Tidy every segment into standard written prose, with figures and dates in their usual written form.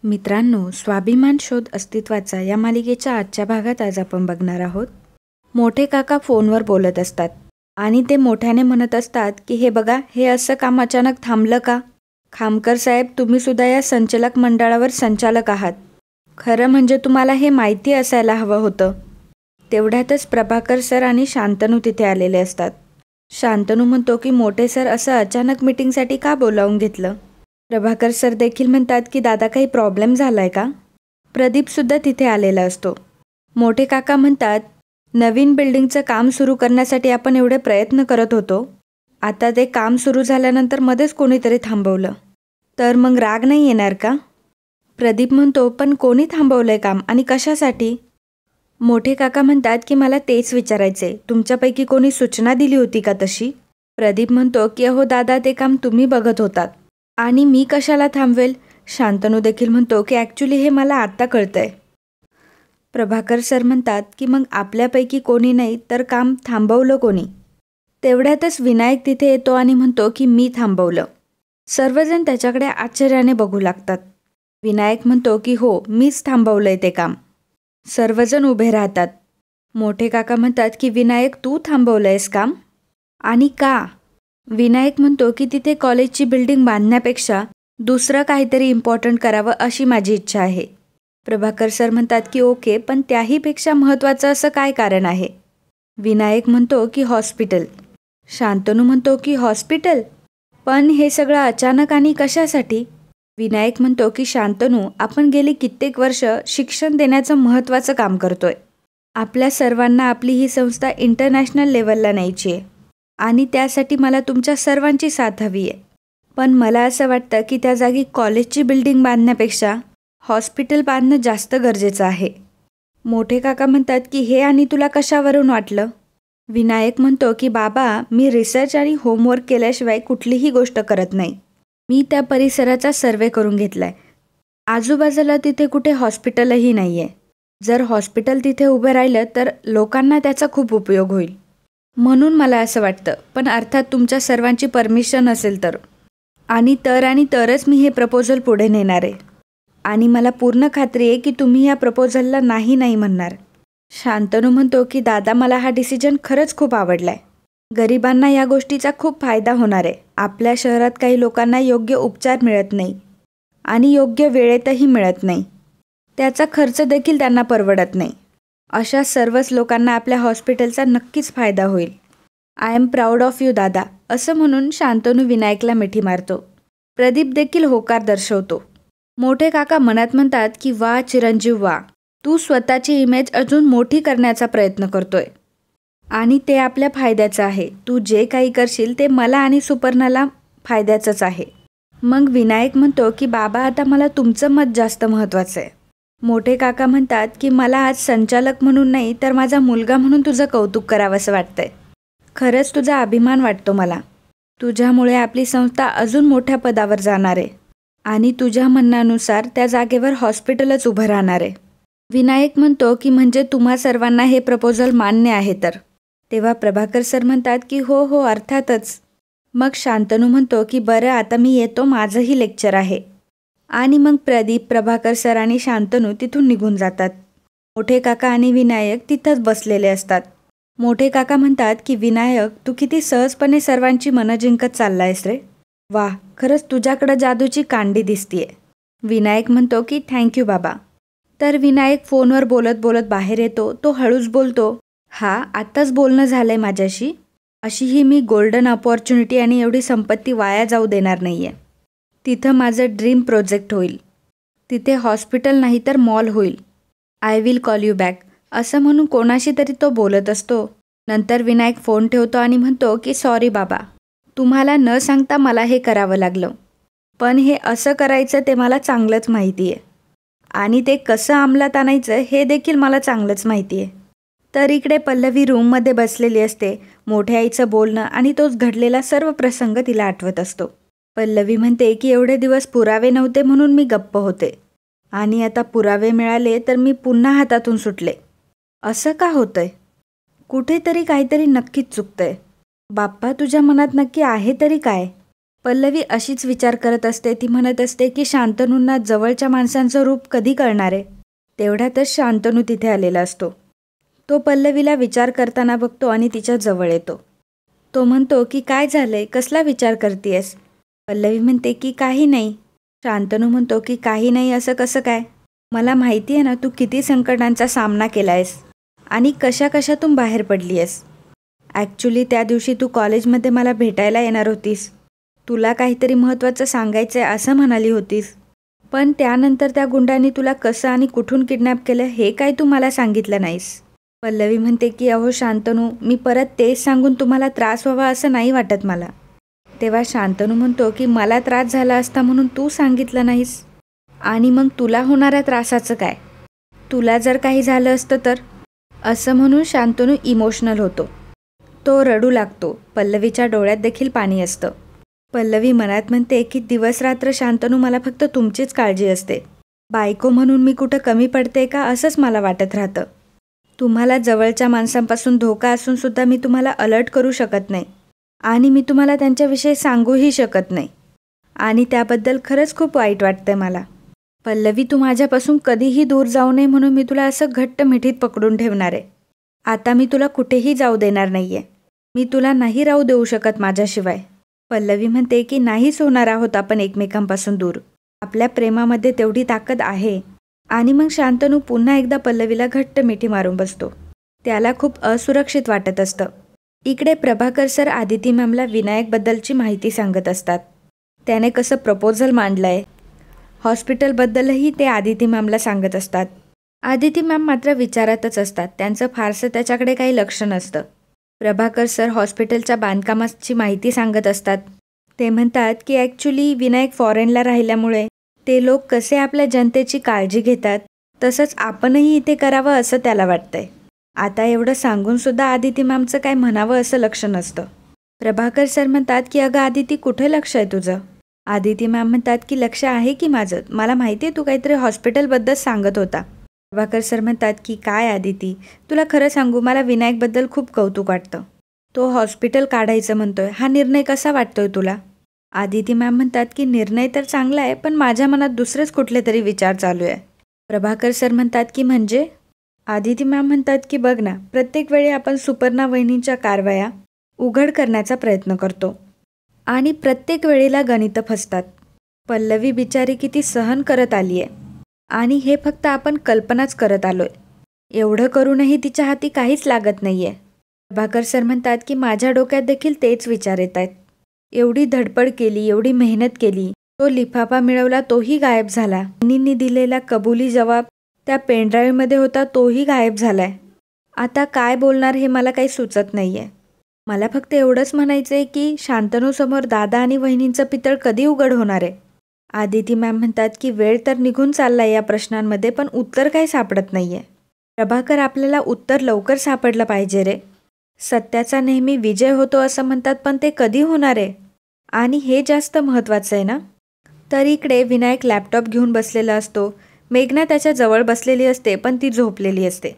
मित्रांनो, स्वाभिमान शोध अस्तित्वाचा या मालिकेच्या आजच्या भागात आज आपण बघणार आहोत. मोठे काका फोनवर बोलत असतात आणि ते मोठ्याने म्हणत असतात की हे बघा, हे असं काम अचानक थांबलं का? खामकर साहेब, तुम्ही सुद्धा या संचालक मंडळावर संचालक आहात. खरं म्हणजे तुम्हाला हे माहिती असायला हवं होतं. तेवढ्यातच प्रभाकर सर आणि शांतनू तिथे आलेले असतात. शांतनू म्हणतो की मोठे सर असं अचानक मीटिंगसाठी का बोलावून घेतलं? प्रभाकर सर देखील म्हणतात की दादा, काही प्रॉब्लेम झालाय का? प्रदीपसुद्धा तिथे आलेला असतो. मोठे काका म्हणतात, नवीन बिल्डिंगचं काम सुरू करण्यासाठी आपण एवढे प्रयत्न करत होतो. आता ते काम सुरू झाल्यानंतर मध्येच कोणीतरी थांबवलं, तर मग राग नाही येणार का? प्रदीप म्हणतो, पण कोणी थांबवलंय काम आणि कशासाठी? मोठे काका म्हणतात की मला तेच विचारायचे, तुमच्यापैकी कोणी सूचना दिली होती का तशी? प्रदीप म्हणतो की अहो दादा, ते काम तुम्ही बघत होतात आणि मी कशाला थांबवेल? शांतनू देखील म्हणतो की ॲक्च्युली हे मला आत्ता कळतंय. प्रभाकर सर म्हणतात की मग आपल्यापैकी कोणी नाही तर काम थांबवलं कोणी? तेवढ्यातच विनायक तिथे येतो आणि म्हणतो की मी थांबवलं. सर्वजण त्याच्याकडे आश्चर्याने बघू लागतात. विनायक म्हणतो की हो, मीच थांबवलंय ते काम. सर्वजण उभे राहतात. मोठे काका म्हणतात की विनायक, तू थांबवलंयस काम? आणि का? विनायक म्हणतो की तिथे कॉलेजची बिल्डिंग बांधण्यापेक्षा दुसरं काहीतरी इम्पॉर्टंट करावं अशी माझी इच्छा आहे. प्रभाकर सर म्हणतात की ओके, पण त्याहीपेक्षा महत्त्वाचं असं काय कारण आहे? विनायक म्हणतो की हॉस्पिटल. शांतनू म्हणतो की हॉस्पिटल? पण हे सगळं अचानक आणि कशासाठी? विनायक म्हणतो की शांतनू, आपण गेली कित्येक वर्ष शिक्षण देण्याचं महत्त्वाचं काम करतोय. आपल्या सर्वांना आपली ही संस्था इंटरनॅशनल लेवलला न्यायची आहे आणि त्यासाठी मला तुमच्या सर्वांची साथ हवी आहे. पण मला असं वाटतं की त्या जागी कॉलेजची बिल्डिंग बांधण्यापेक्षा हॉस्पिटल बांधणं जास्त गरजेचं आहे. मोठे काका म्हणतात की हे आणि तुला कशावरून वाटलं? विनायक म्हणतो की बाबा, मी रिसर्च आणि होमवर्क केल्याशिवाय कुठलीही गोष्ट करत नाही. मी त्या परिसराचा सर्वे करून घेतलाय. आजूबाजूला तिथे कुठे हॉस्पिटलही नाही आहे. जर हॉस्पिटल तिथे उभं राहिलं तर लोकांना त्याचा खूप उपयोग होईल. म्हणून मला असं वाटतं, पण अर्थात तुमच्या सर्वांची परमिशन असेल तर. आणि तरच मी हे प्रपोजल पुढे नेणार आहे. आणि मला पूर्ण खात्री आहे की तुम्ही या प्रपोजलला नाही म्हणणार. शांतनू म्हणतो की दादा, मला हा डिसिजन खरंच खूप आवडलाय. गरिबांना या गोष्टीचा खूप फायदा होणार आहे. आपल्या शहरात काही लोकांना योग्य उपचार मिळत नाही आणि योग्य वेळेतही मिळत नाही. त्याचा खर्च देखील त्यांना परवडत नाही. अशा सर्वच लोकांना आपल्या हॉस्पिटलचा नक्कीच फायदा होईल. I am proud of you दादा, असं म्हणून शांतनू विनायकला मिठी मारतो. प्रदीप देखील होकार दर्शवतो. मोठे काका मनात म्हणतात की वा चिरंजीव वा, तू स्वतःची इमेज अजून मोठी करण्याचा प्रयत्न करतोय आणि ते आपल्या फायद्याचं आहे. तू जे काही करशील ते मला आणि सुपर्णाला फायद्याचंच आहे. मग विनायक म्हणतो की बाबा, आता मला तुमचं मत जास्त महत्त्वाचं आहे. मोठे काका म्हणतात की मला आज संचालक म्हणून नाही तर माझा मुलगा म्हणून तुझं कौतुक करावंसं वाटतंय. खरंच तुझा अभिमान वाटतो मला. तुझ्यामुळे आपली संस्था अजून मोठ्या पदावर जाणार आहे आणि तुझ्या म्हणण्यानुसार त्या जागेवर हॉस्पिटलच उभं राहणार आहे. विनायक म्हणतो की म्हणजे तुम्हा सर्वांना हे प्रपोजल मान्य आहे तर? तेव्हा प्रभाकर सर म्हणतात की हो हो, अर्थातच. मग शांतनू म्हणतो की बरं, आता मी येतो, माझंही लेक्चर आहे. आणि मग प्रदीप, प्रभाकर सर आणि शांतनू तिथून निघून जातात. मोठे काका आणि विनायक तिथंच बसलेले असतात. मोठे काका म्हणतात की विनायक, तू किती सहजपणे सर्वांची मनं जिंकत चाललायस रे. वा, खरंच तुझ्याकडं जादूची कांडी दिसतीये. विनायक म्हणतो की थँक्यू बाबा. तर विनायक फोनवर बोलत बोलत बाहेर येतो. तो हळूच बोलतो, हा आत्ताच बोलणं झालंय माझ्याशी. अशीही मी गोल्डन अपॉर्च्युनिटी आणि एवढी संपत्ती वाया जाऊ देणार नाही आहे. तिथं माझं ड्रीम प्रोजेक्ट होईल. तिथे हॉस्पिटल नाही तर मॉल होईल. I will call you back, असं म्हणून कोणाशी तरी तो बोलत असतो. नंतर विनायक फोन ठेवतो आणि म्हणतो की सॉरी बाबा, तुम्हाला न सांगता मला हे करावं लागलं. पण हे असं करायचं ते मला चांगलंच माहिती आहे आणि ते कसं अंमलात आणायचं हे देखील मला चांगलंच माहिती आहे. तर इकडे पल्लवी रूममध्ये बसलेली असते. मोठ्या आईचं बोलणं आणि तोच घडलेला सर्व प्रसंग तिला आठवत असतो. पल्लवी म्हणते की एवढे दिवस पुरावे नव्हते म्हणून मी गप्प होते आणि आता पुरावे मिळाले तर मी पुन्हा हातातून सुटले. असं का होतंय? कुठेतरी काहीतरी नक्कीच चुकतंय. बाप्पा, तुझ्या मनात नक्की आहे तरी काय? पल्लवी अशीच विचार करत असते. ती म्हणत असते की शांतनूंना जवळच्या माणसांचं रूप कधी कळणार आहे. तेवढ्यातच शांतनू तिथे आलेला असतो. तो पल्लवीला विचार करताना बघतो आणि तिच्या जवळ येतो. तो म्हणतो की काय झालंय, कसला विचार करतेयस? पल्लवी म्हणते की काही नाही. शांतनू म्हणतो की काही नाही असं कसं काय? मला माहिती आहे ना तू किती संकटांचा सामना केला आहेस आणि कशा कशातून बाहेर पडली आहेस. ॲक्च्युली त्या दिवशी तू कॉलेजमध्ये मला भेटायला येणार होतीस. तुला काहीतरी महत्त्वाचं सांगायचं आहे असं म्हणाली होतीस. पण त्यानंतर त्या गुंडांनी तुला कसं आणि कुठून किडनॅप केलं हे काय तू मला सांगितलं नाहीस. पल्लवी म्हणते की अहो शांतनू, मी परत तेच सांगून तुम्हाला त्रास व्हावा असं नाही वाटत मला. तेव्हा शांतनू म्हणतो की मला त्रास झाला असता म्हणून तू सांगितलं नाहीस. आणि मग तुला होणाऱ्या त्रासाचं काय? तुला जर काही झालं असतं तर? असं म्हणून शांतनू इमोशनल होतो. तो रडू लागतो. पल्लवीच्या डोळ्यात देखील पाणी असतं. पल्लवी मनात म्हणते की दिवस रात्र शांतनू मला फक्त तुमचीच काळजी असते. बायको म्हणून मी कुठं कमी पडते का असंच मला वाटत राहतं. तुम्हाला जवळच्या माणसांपासून धोका असून सुद्धा मी तुम्हाला अलर्ट करू शकत नाही आणि मी तुम्हाला त्यांच्याविषयी सांगूही शकत नाही आणि त्याबद्दल खरंच खूप वाईट वाटतंय मला. पल्लवी, तू माझ्यापासून कधीही दूर जाऊ नये म्हणून मी तुला असं घट्ट मिठीत पकडून ठेवणार आहे. आता मी तुला कुठेही जाऊ देणार नाही आहे. मी तुला नाही राहू देऊ शकत माझ्याशिवाय. पल्लवी म्हणते की नाहीच होणार आहोत आपण एकमेकांपासून दूर. आपल्या प्रेमामध्ये तेवढी ताकद आहे. आणि मग शांतनू पुन्हा एकदा पल्लवीला घट्ट मिठी मारून बसतो. त्याला खूप असुरक्षित वाटत असतं. इकडे प्रभाकर सर आदिती मॅमला विनायकबद्दलची माहिती सांगत असतात. त्याने कसं प्रपोजल मांडलंय, हॉस्पिटलबद्दलही ते आदिती मॅमला सांगत असतात. आदिती मॅम मात्र विचारातच असतात. त्यांचं फारसं त्याच्याकडे काही लक्ष नसतं. प्रभाकर सर हॉस्पिटलच्या बांधकामाची माहिती सांगत असतात. ते म्हणतात की ॲक्च्युली विनायक फॉरेनला राहिल्यामुळे ते लोक कसे आपल्या जनतेची काळजी घेतात तसंच आपणही इथे करावं असं त्याला वाटतंय. आता एवढं सांगूनसुद्धा आदिती मॅमचं काय म्हणावं असं लक्ष नसतं. प्रभाकर सर म्हणतात की अगं आदिती, कुठे लक्ष आहे तुझं? आदिती मॅम म्हणतात की लक्ष आहे की माझं. मला माहिती आहे तू काहीतरी हॉस्पिटलबद्दल सांगत होता. प्रभाकर सर म्हणतात की काय आदिती, तुला खरं सांगू, मला विनायकबद्दल खूप कौतुक वाटतं. तो हॉस्पिटल काढायचं म्हणतोय, हा निर्णय कसा वाटतोय तुला? आदिती मॅम म्हणतात की निर्णय तर चांगला आहे, पण माझ्या मनात दुसरेच कुठले तरी विचार चालू आहे. प्रभाकर सर म्हणतात की म्हणजे? आदिती मॅम म्हणतात की बघ ना, प्रत्येक वेळी आपण सुपर्णा वहिनींच्या कारवाया उघड करण्याचा प्रयत्न करतो आणि प्रत्येक वेळेला गणितं फसतात. पल्लवी बिचारी किती सहन करत आली आहे आणि हे फक्त आपण कल्पनाच करत आलोय. एवढं करूनही तिच्या हाती काहीच लागत नाही आहे. प्रभाकर सर म्हणतात की माझ्या डोक्यात देखील तेच विचार येत आहेत. एवढी धडपड केली, एवढी मेहनत केली, तो लिफाफा मिळवला तोही गायब झाला. वहिनींनी दिलेला कबुली जबाब त्या पेनड्राईव्हमध्ये होता तोही गायब झालाय. आता काय बोलणार हे मला काही सुचत नाही आहे. मला फक्त एवढंच म्हणायचं आहे की शांतनूसमोर दादा आणि वहिनींचं पितळ कधी उघड होणार आहे? आदिती मॅम म्हणतात की वेळ तर निघून चाललाय या प्रश्नांमध्ये, पण उत्तर काही सापडत नाही आहे. प्रभाकर, आपल्याला उत्तर लवकर सापडलं पाहिजे रे. सत्याचा नेहमी विजय होतो असं म्हणतात, पण ते कधी होणार आहे? आणि हे जास्त महत्त्वाचं आहे ना. तर इकडे विनायक लॅपटॉप घेऊन बसलेला असतो. मेघना त्याच्या जवळ बसलेली असते, पण ती झोपलेली असते.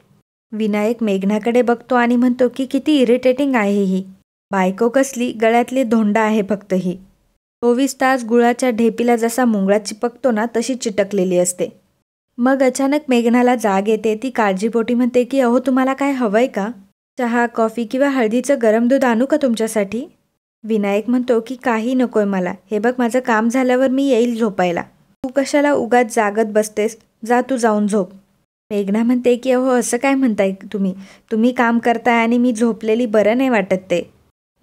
विनायक मेघनाकडे बघतो आणि म्हणतो की किती इरिटेटिंग आहे ही. बायको कसली, गळ्यातली धोंडा आहे फक्त ही. 24 तास गुळाच्या ढेपीला जसा मुंगळा चिपकतो ना, तशी चिटकलेली असते. मग अचानक मेघनाला जाग येते. ती काळजीपोटी म्हणते की अहो, तुम्हाला काय हवंय का? चहा, कॉफी किंवा हळदीचं गरम दूध आणू का तुमच्यासाठी? विनायक म्हणतो की काही नकोय मला. हे बघ, माझं काम झाल्यावर मी येईल झोपायला. तू कशाला उगाच जागत बसतेस? जा तू जाऊन झोप. मेघना म्हणते की अहो, असं काय म्हणताय तुम्ही काम करताय आणि मी झोपलेली बरं नाही वाटत ते.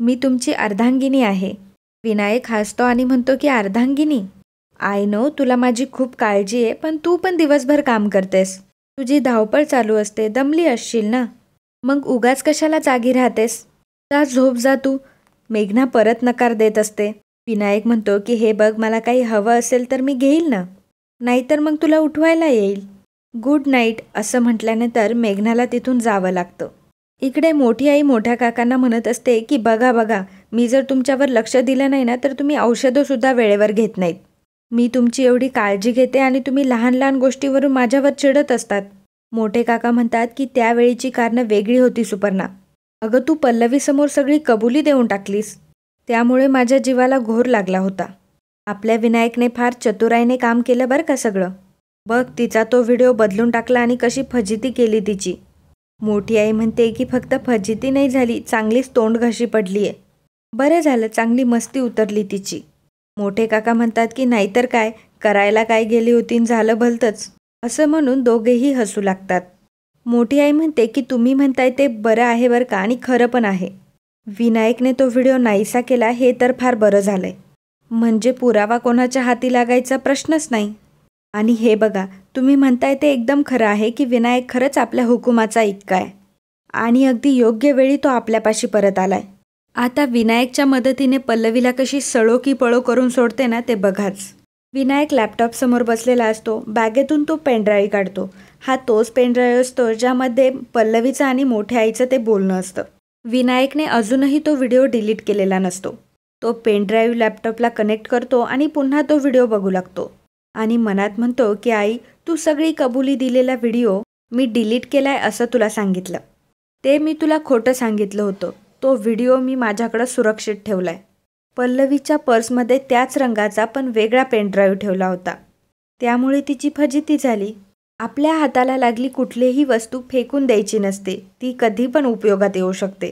मी तुमची अर्धांगिनी आहे. विनायक हसतो आणि म्हणतो की अर्धांगिनी? आय नो तुला माझी खूप काळजी आहे, पण तू पण दिवसभर काम करतेस. तुझी धावपळ चालू असते, दमली असशील ना. मग उगाच कशाला जागी राहतेस? जा झोप जा तू. मेघना परत नकार देत असते. विनायक म्हणतो की हे बघ, मला काही हवं असेल तर मी घेईल ना, नाहीतर मग तुला उठवायला येईल. गुड नाईट असं म्हटल्यानंतर मेघनाला तिथून जावं लागतं. इकडे मोठी आई मोठ्या काकांना म्हणत असते की बघा बघा, मी जर तुमच्यावर लक्ष दिलं नाही ना, तर तुम्ही औषधंसुद्धा वेळेवर घेत नाहीत. मी तुमची एवढी काळजी घेते आणि तुम्ही लहान लहान गोष्टीवरून माझ्यावर चिडत असतात. मोठे काका म्हणतात की त्यावेळीची कारणं वेगळी होती सुपर्णा. अगं, तू पल्लवीसमोर सगळी कबुली देऊन टाकलीस. त्यामुळे माझ्या जीवाला घोर लागला होता. आपल्या विनायकने फार चतुराईने काम केलं बरं का सगळं. बघ तिचा तो व्हिडिओ बदलून टाकला आणि कशी फजिती केली तिची. मोठी आई म्हणते की फक्त फजिती नाही झाली, चांगलीच तोंडघशी पडली आहे. बरं झालं, चांगली मस्ती उतरली तिची. मोठे काका म्हणतात की नाहीतर काय, करायला काय गेली होती न झालं भलतंच, असं म्हणून दोघेही हसू लागतात. मोठी आई म्हणते की तुम्ही म्हणताय ते बरं आहे बरं का, आणि खरं पण आहे. विनायकने तो व्हिडिओ नाहीसा केला हे तर फार बरं झालंय. म्हणजे पुरावा कोणाच्या हाती लागायचा प्रश्नच नाही. आणि हे बघा, तुम्ही म्हणताय ते एकदम खरं आहे की विनायक खरंच आपल्या हुकुमाचा इतका आहे आणि अगदी योग्य वेळी तो आपल्यापाशी परत आलाय. आता विनायकच्या मदतीने पल्लवीला कशी सळो की पळो करून सोडते ना ते बघाच. विनायक लॅपटॉपसमोर बसलेला असतो. बॅगेतून तो पेनड्राईव्ह काढतो. हा तोच पेनड्राईव्ह असतो ज्यामध्ये पल्लवीचं आणि मोठ्या आईचं ते बोलणं असतं. विनायकने अजूनही तो व्हिडिओ डिलीट केलेला नसतो. तो पेनड्राईव्ह लॅपटॉपला कनेक्ट करतो आणि पुन्हा तो व्हिडिओ बघू लागतो आणि मनात म्हणतो की आई, तू सगळी कबुली दिलेला व्हिडिओ मी डिलीट केलाय असं तुला सांगितलं. ते मी तुला खोटं सांगितलं होतं. तो व्हिडिओ मी माझ्याकडं सुरक्षित ठेवलाय. पल्लवीच्या पर्समध्ये त्याच रंगाचा पण वेगळा पेनड्राईव्ह ठेवला होता. त्यामुळे तिची फजिती झाली. आपल्या हाताला लागली कुठलीही वस्तू फेकून द्यायची नसते, ती कधी पण उपयोगात येऊ शकते.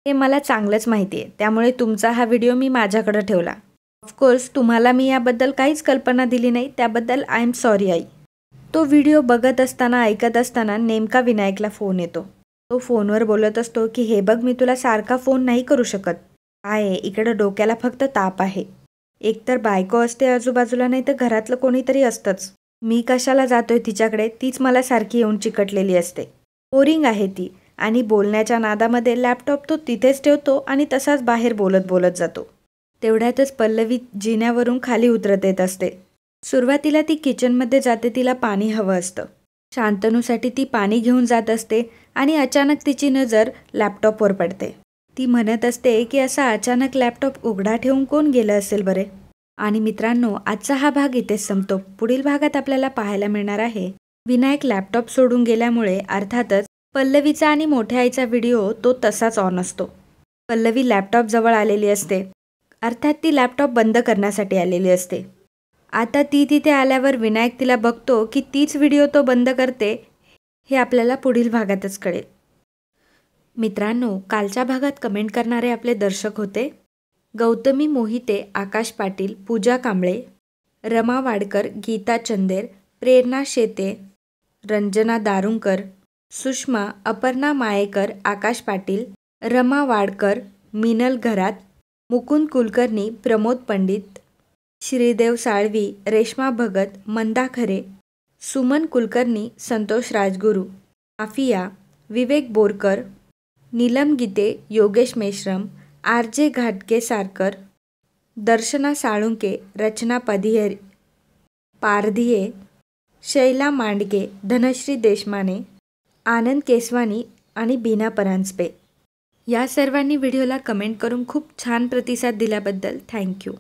हे मला चांगलंच माहिती आहे. त्यामुळे तुमचा हा व्हिडिओ मी माझ्याकडं ठेवला. ऑफकोर्स तुम्हाला मी याबद्दल काहीच कल्पना दिली नाही, त्याबद्दल आय एम सॉरी आई. तो व्हिडिओ बघत असताना ऐकत असताना नेमका विनायकला फोन येतो. तो फोनवर बोलत असतो की हे बघ, मी तुला सारखा फोन नाही करू शकत. काय आहे, इकडं डोक्याला फक्त ताप आहे. एकतर बायको असते आजूबाजूला, नाही तर घरातलं कोणीतरी असतंच. मी कशाला जातोय तिच्याकडे, तीच मला सारखी येऊन चिकटलेली असते. बोरिंग आहे ती. आणि बोलण्याच्या नादामध्ये लॅपटॉप तो तिथेच ठेवतो आणि तसाच बाहेर बोलत बोलत जातो. तेवढ्यातच पल्लवी जिन्यावरून खाली उतरत येत असते. सुरुवातीला ती किचनमध्ये जाते, तिला पाणी हवं असतं. शांतनूसाठी ती पाणी घेऊन जात असते आणि अचानक तिची नजर लॅपटॉपवर पडते. ती म्हणत असते की असा अचानक लॅपटॉप उघडा ठेवून कोण गेलं असेल बरे. आणि मित्रांनो, आजचा हा भाग इथेच संपतो. पुढील भागात आपल्याला पाहायला मिळणार आहे विनायक लॅपटॉप सोडून गेल्यामुळे अर्थातच पल्लवीचा आणि मोठ्या आईचा व्हिडिओ तो तसाच ऑन असतो. पल्लवी लॅपटॉप जवळ आलेली असते, अर्थात ती लॅपटॉप बंद करण्यासाठी आलेली असते. आता ती तिथे आल्यावर विनायक तिला बघतो की तीच व्हिडिओ तो बंद करते. हे आपल्याला पुढील भागातच कळेल. मित्रांनो, कालच्या भागात कमेंट करणारे आपले दर्शक होते गौतमी मोहिते, आकाश पाटील, पूजा कांबळे, रमा वाडकर, गीता चंदेर, प्रेरणा शेते, रंजना दारुंकर, सुषमा, अपर्णा मायेकर, आकाश पाटील, रमा वाडकर, मिनल घरात, मुकुंद कुलकर्णी, प्रमोद पंडित, श्रीदेव साळवी, रेश्मा भगत, मंदा खरे, सुमन कुलकर्णी, संतोष राजगुरू, आफिया, विवेक बोरकर, नीलम गीते, योगेश मेश्रम, आर.जे. घाटगे सारकर, दर्शना साळुंके, रचना पारधिये, शैला मांडगे, धनश्री देशमाने, आनंद केसवानी आणि बीना परांजपे या सर्वांनी व्हिडिओला कमेंट करून खूप छान प्रतिसाद दिल्याबद्दल थँक्यू.